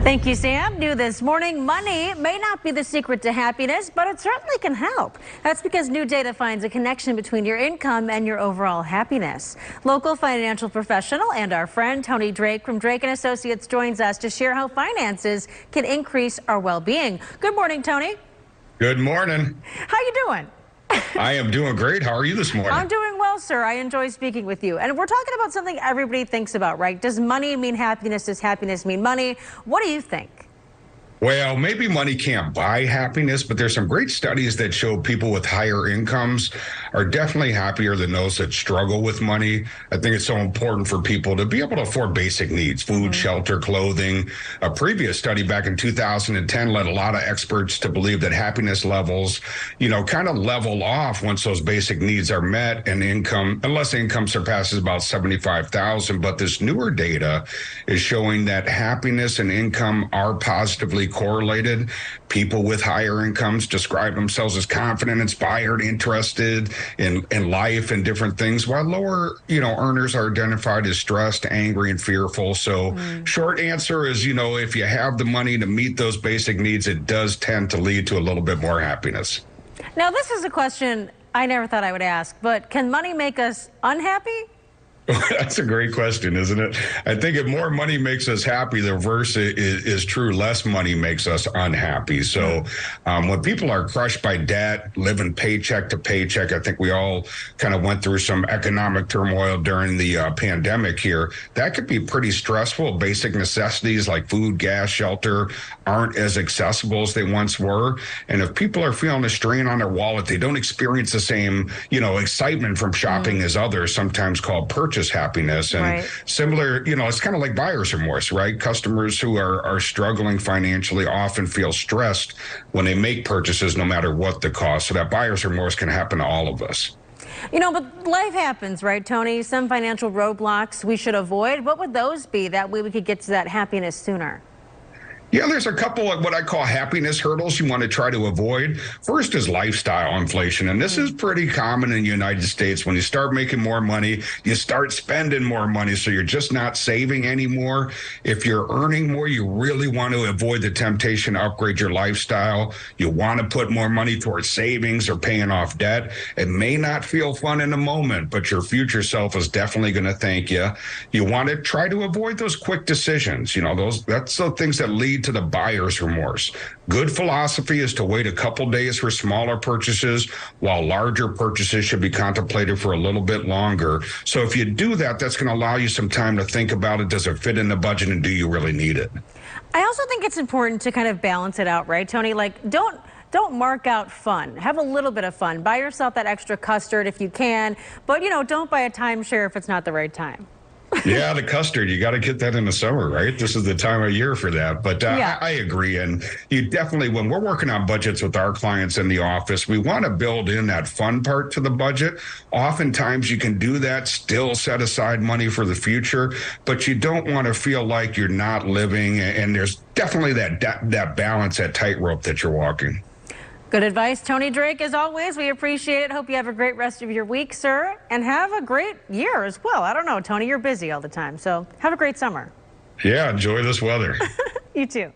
Thank you, Sam. New this morning, money may not be the secret to happiness, but it certainly can help. That's because new data finds a connection between your income and your overall happiness. Local financial professional and our friend Tony Drake from Drake & Associates joins us to share how finances can increase our well-being. Good morning, Tony. Good morning. How you doing? I am doing great. How are you this morning? I'm doing well, sir. I enjoy speaking with you. And we're talking about something everybody thinks about, right? Does money mean happiness? Does happiness mean money? What do you think? Well, maybe money can't buy happiness, but there's some great studies that show people with higher incomes are definitely happier than those that struggle with money. I think it's so important for people to be able to afford basic needs, food, shelter, clothing. A previous study back in 2010 led a lot of experts to believe that happiness levels, kind of level off once those basic needs are met and unless income surpasses about $75,000. But this newer data is showing that happiness and income are positively correlated. People with higher incomes describe themselves as confident, inspired, interested in life and different things, while lower, earners are identified as stressed, angry, and fearful. So short answer is, if you have the money to meet those basic needs, it does tend to lead to a little bit more happiness. Now, this is a question I never thought I would ask, but can money make us unhappy? That's a great question, isn't it? I think if more money makes us happy, the reverse is true. Less money makes us unhappy. So when people are crushed by debt, living paycheck to paycheck, I think we all kind of went through some economic turmoil during the pandemic here. That could be pretty stressful. Basic necessities like food, gas, shelter aren't as accessible as they once were. And if people are feeling a strain on their wallet, they don't experience the same, excitement from shopping as others, sometimes called purchase happiness. And similar, it's kind of like buyer's remorse, right? Customers who are struggling financially often feel stressed when they make purchases, no matter what the cost. So that buyer's remorse can happen to all of us. But life happens, right, Tony? Some financial roadblocks we should avoid. What would those be? That way we could get to that happiness sooner. Yeah, there's a couple of what I call happiness hurdles you want to try to avoid. First is lifestyle inflation, and this is pretty common in the United States. When you start making more money, you start spending more money, so you're just not saving anymore. If you're earning more, you really want to avoid the temptation to upgrade your lifestyle. You want to put more money towards savings or paying off debt. It may not feel fun in the moment, but your future self is definitely going to thank you. You want to try to avoid those quick decisions. That's the things that lead to the buyer's remorse. Good philosophy is to wait a couple days for smaller purchases, while larger purchases should be contemplated for a little bit longer. So if you do that, that's going to allow you some time to think about it. Does it fit in the budget, and do you really need it? I also think it's important to kind of balance it out, right, Tony? Like, don't mark out fun. Have a little bit of fun. Buy yourself that extra custard if you can, but don't buy a timeshare if it's not the right time. Yeah, the custard, you got to get that in the summer, right? This is the time of year for that. But I agree. And you definitely, when we're working on budgets with our clients in the office, we want to build in that fun part to the budget. Oftentimes you can do that, still set aside money for the future, but you don't want to feel like you're not living. And there's definitely that balance, that tightrope that you're walking. Good advice, Tony Drake. As always, we appreciate it. Hope you have a great rest of your week, sir, and have a great year as well. I don't know, Tony, you're busy all the time, so have a great summer. Yeah, enjoy this weather. You too.